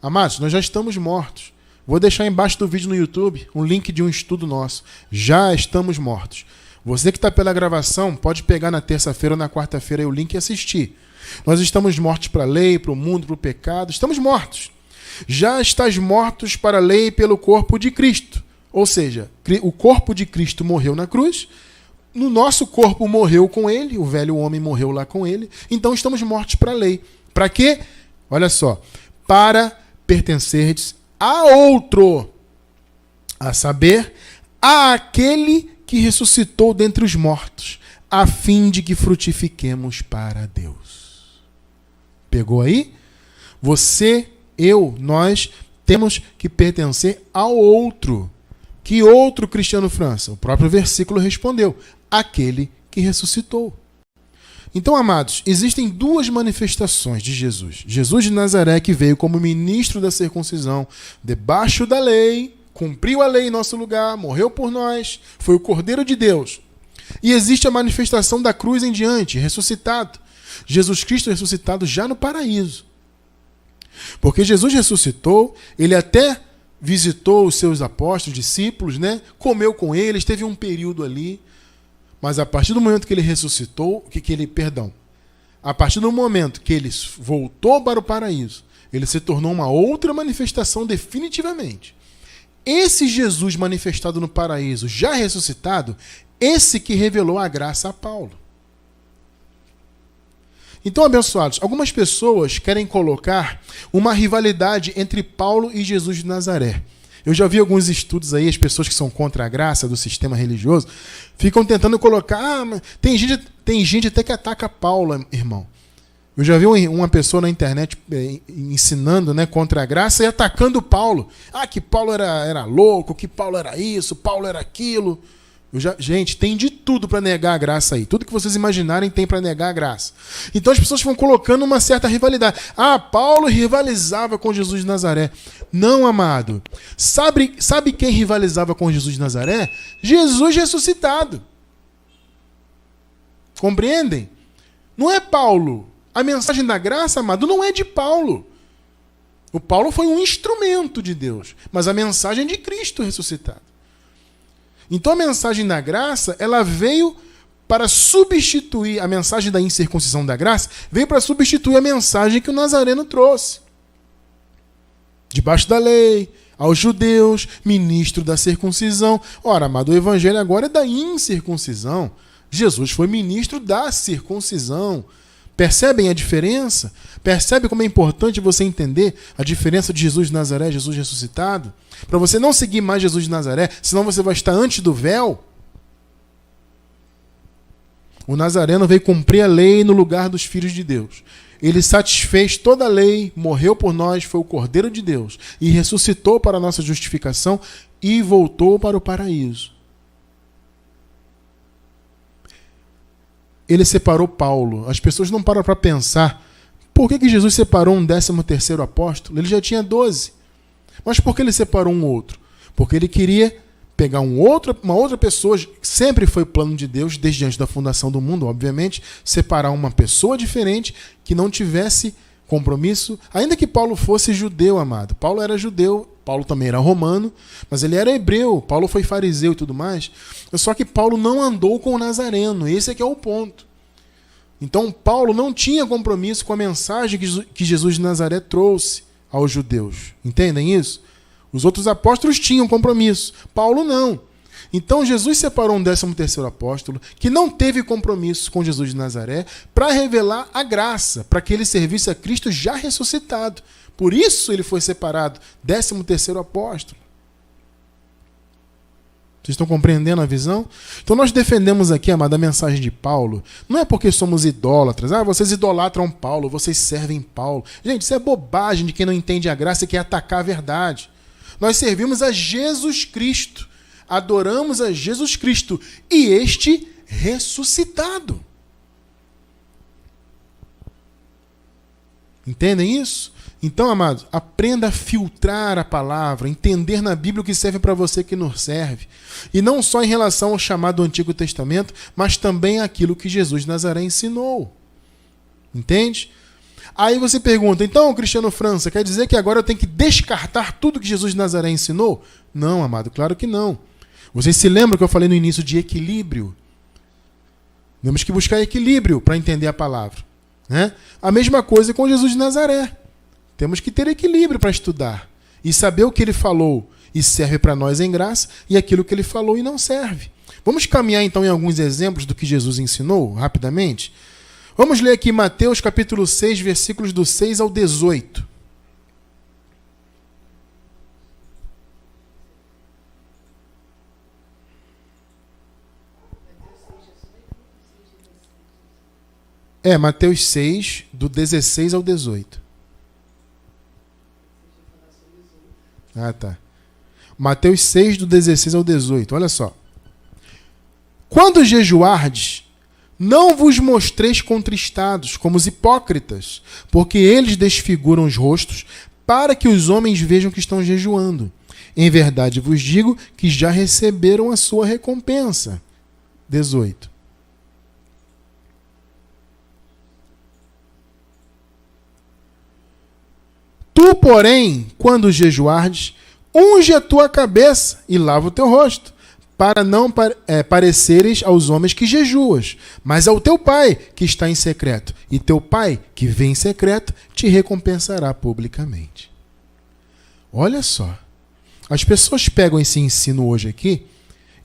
Amados, nós já estamos mortos. Vou deixar embaixo do vídeo no YouTube um link de um estudo nosso. Já estamos mortos. Você que está pela gravação, pode pegar na terça-feira ou na quarta-feira aí o link e assistir. Nós estamos mortos para a lei, para o mundo, para o pecado. Estamos mortos. Já estás mortos para a lei pelo corpo de Cristo. Ou seja, o corpo de Cristo morreu na cruz. No nosso corpo morreu com ele. O velho homem morreu lá com ele. Então estamos mortos para a lei. Para quê? Olha só. Para pertencerdes a outro. A saber, àquele que ressuscitou dentre os mortos, a fim de que frutifiquemos para Deus. Pegou aí? Você, nós temos que pertencer ao outro. Que outro, Cristiano França? O próprio versículo respondeu. Aquele que ressuscitou. Então, amados, existem duas manifestações de Jesus. Jesus de Nazaré, que veio como ministro da circuncisão, debaixo da lei, cumpriu a lei em nosso lugar, morreu por nós, foi o Cordeiro de Deus. E existe a manifestação da cruz em diante, ressuscitado. Jesus Cristo ressuscitado já no paraíso. Porque Jesus ressuscitou, ele até visitou os seus apóstolos, discípulos, né? Comeu com eles, teve um período ali. Mas a partir do momento que ele ressuscitou, a partir do momento que ele voltou para o paraíso, ele se tornou uma outra manifestação definitivamente. Esse Jesus manifestado no paraíso, já ressuscitado, esse que revelou a graça a Paulo. Então, abençoados, algumas pessoas querem colocar uma rivalidade entre Paulo e Jesus de Nazaré. Eu já vi alguns estudos aí, as pessoas que são contra a graça do sistema religioso ficam tentando colocar... mas tem gente até que ataca Paulo, irmão. Eu já vi uma pessoa na internet ensinando, né, contra a graça e atacando Paulo. Que Paulo era louco, que Paulo era isso, Paulo era aquilo. Gente, tem de tudo para negar a graça aí. Tudo que vocês imaginarem tem para negar a graça. Então as pessoas vão colocando uma certa rivalidade. Paulo rivalizava com Jesus de Nazaré. Não, amado. Sabe quem rivalizava com Jesus de Nazaré? Jesus ressuscitado. Compreendem? Não é Paulo. A mensagem da graça, amado, não é de Paulo. O Paulo foi um instrumento de Deus. Mas a mensagem é de Cristo ressuscitado. Então a mensagem da graça, ela veio para substituir, a mensagem da incircuncisão da graça, veio para substituir a mensagem que o Nazareno trouxe. Debaixo da lei, aos judeus, ministro da circuncisão. Ora, amado, o evangelho agora é da incircuncisão. Jesus foi ministro da circuncisão. Percebem a diferença? Percebe como é importante você entender a diferença de Jesus de Nazaré e Jesus ressuscitado? Para você não seguir mais Jesus de Nazaré, senão você vai estar antes do véu. O Nazareno veio cumprir a lei no lugar dos filhos de Deus. Ele satisfez toda a lei, morreu por nós, foi o Cordeiro de Deus e ressuscitou para a nossa justificação e voltou para o paraíso. Ele separou Paulo. As pessoas não param para pensar por que Jesus separou um 13º apóstolo? Ele já tinha 12. Mas por que ele separou um outro? Porque ele queria pegar uma outra pessoa, sempre foi o plano de Deus, desde antes da fundação do mundo, obviamente, separar uma pessoa diferente que não tivesse compromisso, ainda que Paulo fosse judeu, amado. Paulo era judeu, Paulo também era romano, mas ele era hebreu, Paulo foi fariseu e tudo mais. Só que Paulo não andou com o Nazareno, esse é que é o ponto. Então Paulo não tinha compromisso com a mensagem que Jesus de Nazaré trouxe aos judeus. Entendem isso? Os outros apóstolos tinham compromisso, Paulo não. Então Jesus separou um 13º apóstolo que não teve compromisso com Jesus de Nazaré para revelar a graça, para que ele servisse a Cristo já ressuscitado. Por isso ele foi separado, 13º apóstolo. Vocês estão compreendendo a visão? Então nós defendemos aqui, amado, a mensagem de Paulo. Não é porque somos idólatras. Vocês idolatram Paulo, vocês servem Paulo. Gente, isso é bobagem de quem não entende a graça e quer atacar a verdade. Nós servimos a Jesus Cristo. Adoramos a Jesus Cristo e este ressuscitado. Entendem isso? Então, amados, aprenda a filtrar a palavra, entender na Bíblia o que serve para você e o que não serve. E não só em relação ao chamado Antigo Testamento, mas também aquilo que Jesus de Nazaré ensinou. Entende? Aí você pergunta, então, Cristiano França, quer dizer que agora eu tenho que descartar tudo que Jesus de Nazaré ensinou? Não, amado, claro que não. Vocês se lembram que eu falei no início de equilíbrio? Temos que buscar equilíbrio para entender a palavra, né? A mesma coisa com Jesus de Nazaré. Temos que ter equilíbrio para estudar e saber o que ele falou e serve para nós em graça e aquilo que ele falou e não serve. Vamos caminhar então em alguns exemplos do que Jesus ensinou, rapidamente? Vamos ler aqui Mateus capítulo 6, versículos do 6 ao 18. Mateus 6, do 16 ao 18. Tá. Mateus 6, do 16 ao 18. Olha só. Quando jejuardes, não vos mostreis contristados, como os hipócritas, porque eles desfiguram os rostos, para que os homens vejam que estão jejuando. Em verdade vos digo que já receberam a sua recompensa. 18. Tu, porém, quando jejuardes, unge a tua cabeça e lava o teu rosto, para não pareceres aos homens que jejuas, mas ao teu Pai que está em secreto. E teu Pai, que vem em secreto, te recompensará publicamente. Olha só. As pessoas pegam esse ensino hoje aqui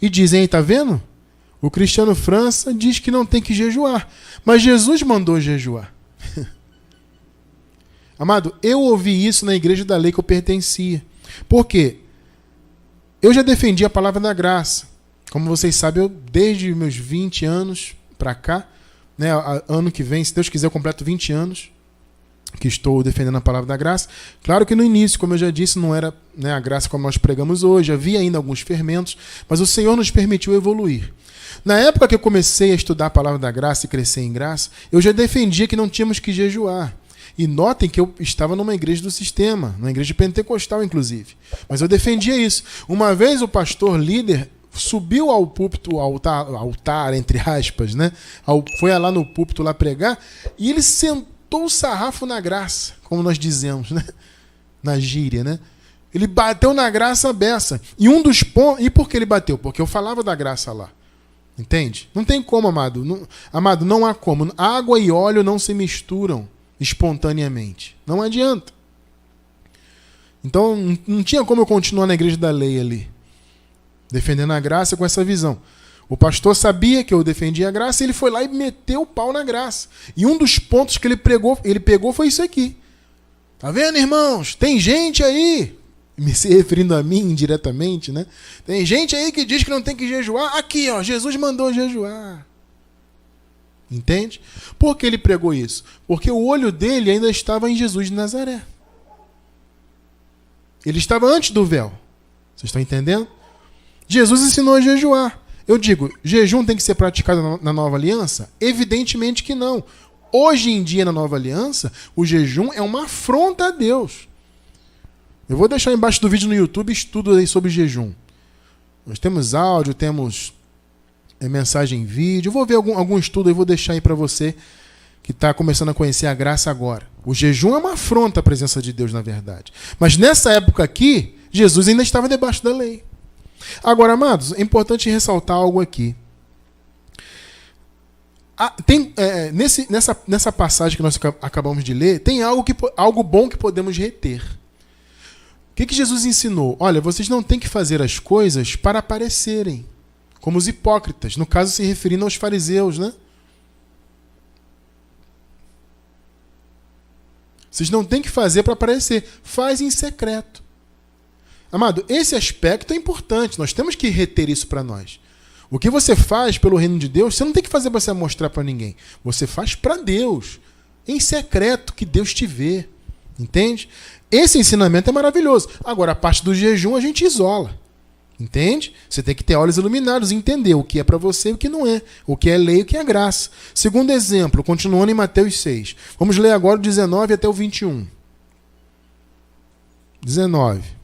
e dizem, tá vendo? O Cristiano França diz que não tem que jejuar, mas Jesus mandou jejuar. Amado, eu ouvi isso na igreja da lei que eu pertencia. Por quê? Eu já defendi a palavra da graça. Como vocês sabem, eu desde meus 20 anos para cá, né, ano que vem, se Deus quiser, eu completo 20 anos que estou defendendo a palavra da graça. Claro que no início, como eu já disse, não era, né, a graça como nós pregamos hoje, havia ainda alguns fermentos, mas o Senhor nos permitiu evoluir. Na época que eu comecei a estudar a palavra da graça e crescer em graça, eu já defendia que não tínhamos que jejuar. E notem que eu estava numa igreja do sistema, numa igreja pentecostal, inclusive. Mas eu defendia isso. Uma vez o pastor líder subiu ao púlpito, altar entre aspas, né? Foi lá no púlpito lá pregar, e ele sentou o sarrafo na graça, como nós dizemos, né? Na gíria, né? Ele bateu na graça a beça. E um dos pontos... E por que ele bateu? Porque eu falava da graça lá. Entende? Não tem como, amado. Amado, não há como. Água e óleo não se misturam espontaneamente. Não adianta. Então, não tinha como eu continuar na igreja da lei ali, defendendo a graça com essa visão. O pastor sabia que eu defendia a graça e ele foi lá e meteu o pau na graça. E um dos pontos que ele pegou foi isso aqui. Tá vendo, irmãos? Tem gente aí, me se referindo a mim indiretamente, né? Tem gente aí que diz que não tem que jejuar. Aqui, ó, Jesus mandou jejuar. Entende? Por que ele pregou isso? Porque o olho dele ainda estava em Jesus de Nazaré. Ele estava antes do véu. Vocês estão entendendo? Jesus ensinou a jejuar. Eu digo, jejum tem que ser praticado na nova aliança? Evidentemente que não. Hoje em dia, na nova aliança, o jejum é uma afronta a Deus. Eu vou deixar embaixo do vídeo no YouTube estudo aí sobre jejum. Nós temos áudio, temos mensagem em vídeo. Eu vou ver algum estudo e vou deixar aí para você que está começando a conhecer a graça agora. O jejum é uma afronta à presença de Deus, na verdade. Mas nessa época aqui, Jesus ainda estava debaixo da lei. Agora, amados, é importante ressaltar algo aqui. Nessa passagem que nós acabamos de ler, tem algo bom que podemos reter. O que Jesus ensinou? Olha, vocês não têm que fazer as coisas para aparecerem, como os hipócritas, no caso se referindo aos fariseus, né? Vocês não têm que fazer para aparecer, faz em secreto. Amado, esse aspecto é importante, nós temos que reter isso para nós. O que você faz pelo reino de Deus, você não tem que fazer para você mostrar para ninguém. Você faz para Deus, em secreto, que Deus te vê. Entende? Esse ensinamento é maravilhoso. Agora, a parte do jejum a gente isola. Entende? Você tem que ter olhos iluminados e entender o que é para você e o que não é. O que é lei e o que é graça. Segundo exemplo, continuando em Mateus 6. Vamos ler agora o 19 até o 21. 19.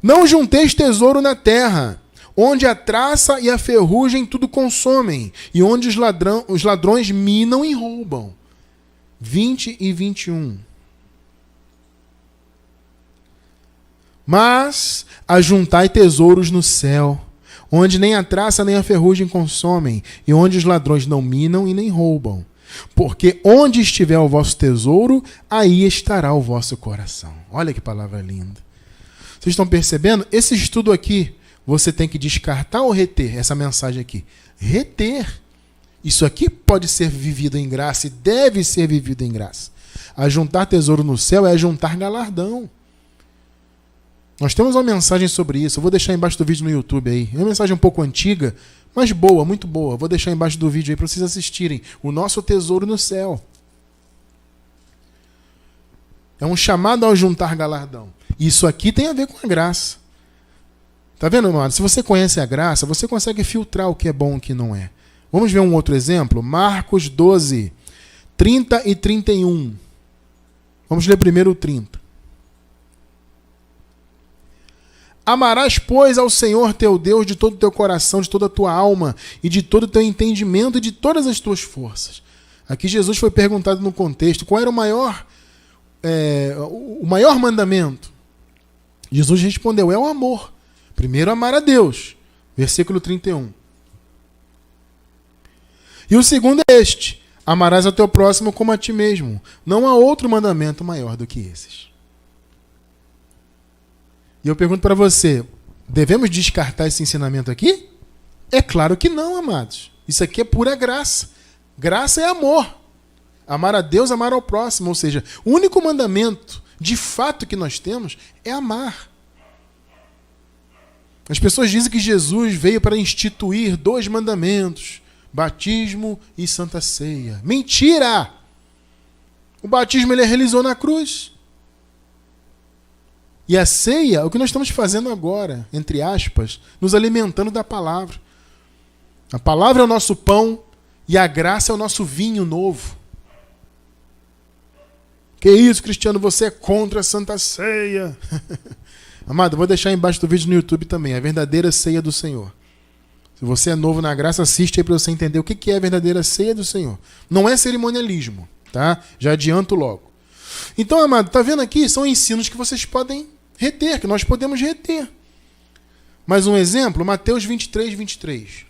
Não junteis tesouro na terra, onde a traça e a ferrugem tudo consomem, e onde os ladrões minam e roubam. 20 e 21. Mas ajuntai tesouros no céu, onde nem a traça nem a ferrugem consomem, e onde os ladrões não minam e nem roubam. Porque onde estiver o vosso tesouro, aí estará o vosso coração. Olha que palavra linda. Vocês estão percebendo? Esse estudo aqui, você tem que descartar ou reter essa mensagem aqui? Reter. Isso aqui pode ser vivido em graça e deve ser vivido em graça. Ajuntar tesouro no céu é ajuntar galardão. Nós temos uma mensagem sobre isso. Eu vou deixar embaixo do vídeo no YouTube aí. É uma mensagem um pouco antiga, mas boa, muito boa. Vou deixar embaixo do vídeo aí para vocês assistirem. O nosso tesouro no céu. É um chamado ao juntar galardão. Isso aqui tem a ver com a graça. Tá vendo, amado? Se você conhece a graça, você consegue filtrar o que é bom e o que não é. Vamos ver um outro exemplo? Marcos 12, 30 e 31. Vamos ler primeiro o 30. Amarás, pois, ao Senhor teu Deus de todo o teu coração, de toda a tua alma, e de todo o teu entendimento e de todas as tuas forças. Aqui Jesus foi perguntado no contexto, qual era o maior mandamento? Jesus respondeu, é o amor. Primeiro, amar a Deus. Versículo 31. E o segundo é este, amarás ao teu próximo como a ti mesmo. Não há outro mandamento maior do que esses. E eu pergunto para você, devemos descartar esse ensinamento aqui? É claro que não, amados. Isso aqui é pura graça. Graça é amor. Amar a Deus, amar ao próximo. Ou seja, o único mandamento de fato que nós temos é amar. As pessoas dizem que Jesus veio para instituir 2 mandamentos, batismo e santa ceia. Mentira! O batismo ele realizou na cruz. E a ceia é o que nós estamos fazendo agora, entre aspas, nos alimentando da palavra. A palavra é o nosso pão e a graça é o nosso vinho novo. Que isso, Cristiano, você é contra a santa ceia. Amado, eu vou deixar embaixo do vídeo no YouTube também, a verdadeira ceia do Senhor. Se você é novo na graça, assiste aí para você entender o que é a verdadeira ceia do Senhor. Não é cerimonialismo, tá? Já adianto logo. Então, amado, tá vendo aqui? São ensinos que vocês podem reter, que nós podemos reter. Mais um exemplo, Mateus 23, 23.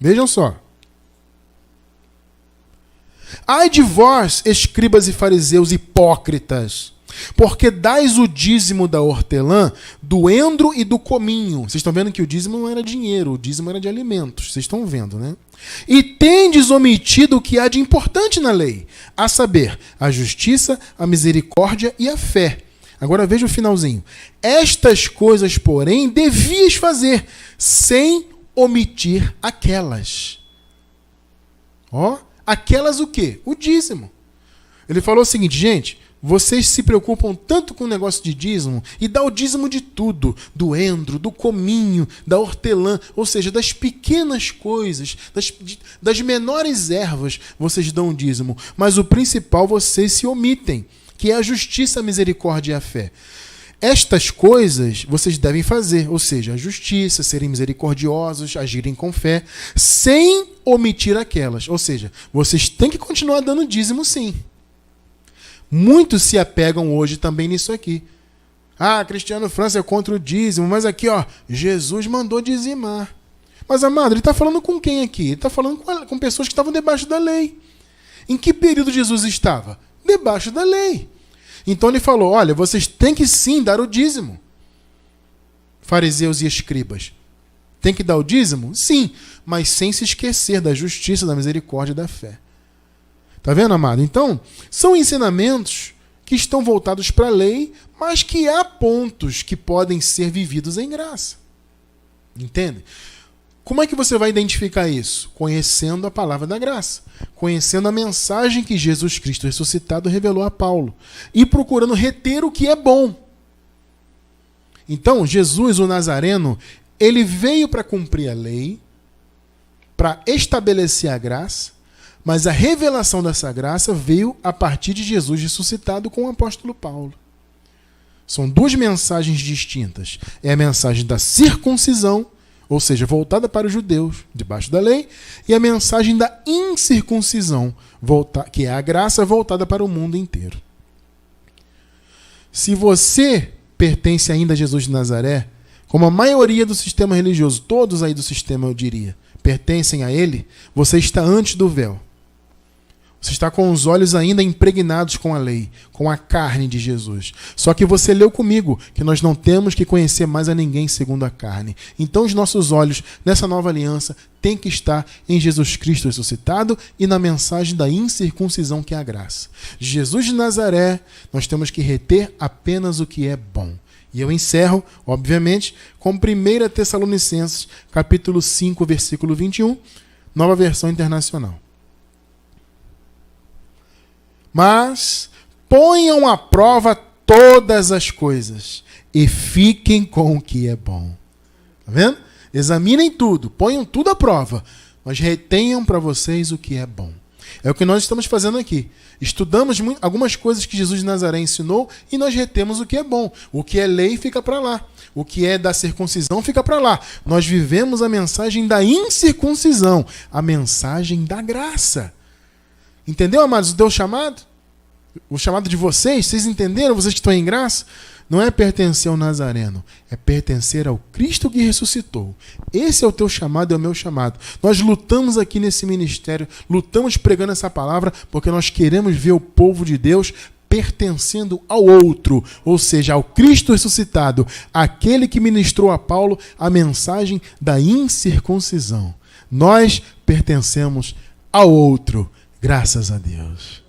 Vejam só. Ai de vós, escribas e fariseus hipócritas, porque dais o dízimo da hortelã, do endro e do cominho. Vocês estão vendo que o dízimo não era dinheiro, o dízimo era de alimentos. Vocês estão vendo, né? E tendes omitido o que há de importante na lei, a saber, a justiça, a misericórdia e a fé. Agora veja o finalzinho. Estas coisas, porém, devias fazer, sem omitir aquelas. Ó, aquelas o quê? O dízimo. Ele falou o seguinte, gente, vocês se preocupam tanto com o negócio de dízimo e dá o dízimo de tudo, do endro, do cominho, da hortelã, ou seja, das pequenas coisas, das menores ervas, vocês dão o dízimo. Mas o principal vocês se omitem, que é a justiça, a misericórdia e a fé. Estas coisas vocês devem fazer, ou seja, a justiça, serem misericordiosos, agirem com fé, sem omitir aquelas. Ou seja, vocês têm que continuar dando dízimo sim. Muitos se apegam hoje também nisso aqui. Ah, Cristiano França é contra o dízimo, mas aqui, ó, Jesus mandou dizimar. Mas, amado, ele está falando com quem aqui? Ele está falando com pessoas que estavam debaixo da lei. Em que período Jesus estava? Debaixo da lei. Então ele falou, olha, vocês têm que sim dar o dízimo. Fariseus e escribas. Tem que dar o dízimo? Sim, mas sem se esquecer da justiça, da misericórdia e da fé. Tá vendo, amado? Então, são ensinamentos que estão voltados para a lei, mas que há pontos que podem ser vividos em graça. Entende? Como é que você vai identificar isso? Conhecendo a palavra da graça, conhecendo a mensagem que Jesus Cristo ressuscitado revelou a Paulo e procurando reter o que é bom. Então, Jesus, o Nazareno, ele veio para cumprir a lei, para estabelecer a graça, mas a revelação dessa graça veio a partir de Jesus ressuscitado com o apóstolo Paulo. São 2 mensagens distintas. É a mensagem da circuncisão, ou seja, voltada para os judeus, debaixo da lei, e a mensagem da incircuncisão, que é a graça voltada para o mundo inteiro. Se você pertence ainda a Jesus de Nazaré, como a maioria do sistema religioso, todos aí do sistema, eu diria, pertencem a ele, você está antes do véu. Você está com os olhos ainda impregnados com a lei, com a carne de Jesus. Só que você leu comigo que nós não temos que conhecer mais a ninguém segundo a carne. Então os nossos olhos nessa nova aliança têm que estar em Jesus Cristo ressuscitado e na mensagem da incircuncisão que é a graça. De Jesus de Nazaré, nós temos que reter apenas o que é bom. E eu encerro, obviamente, com 1 Tessalonicenses, capítulo 5, versículo 21, nova versão internacional. Mas ponham à prova todas as coisas e fiquem com o que é bom. Tá vendo? Examinem tudo, ponham tudo à prova, mas retenham para vocês o que é bom. É o que nós estamos fazendo aqui. Estudamos algumas coisas que Jesus de Nazaré ensinou e nós retemos o que é bom. O que é lei fica para lá. O que é da circuncisão fica para lá. Nós vivemos a mensagem da incircuncisão, a mensagem da graça. Entendeu, amados, o teu chamado? O chamado de vocês entenderam? Vocês que estão em graça? Não é pertencer ao Nazareno, é pertencer ao Cristo que ressuscitou. Esse é o teu chamado, é o meu chamado. Nós lutamos aqui nesse ministério, lutamos pregando essa palavra, porque nós queremos ver o povo de Deus pertencendo ao outro, ou seja, ao Cristo ressuscitado, aquele que ministrou a Paulo a mensagem da incircuncisão. Nós pertencemos ao outro. Graças a Deus.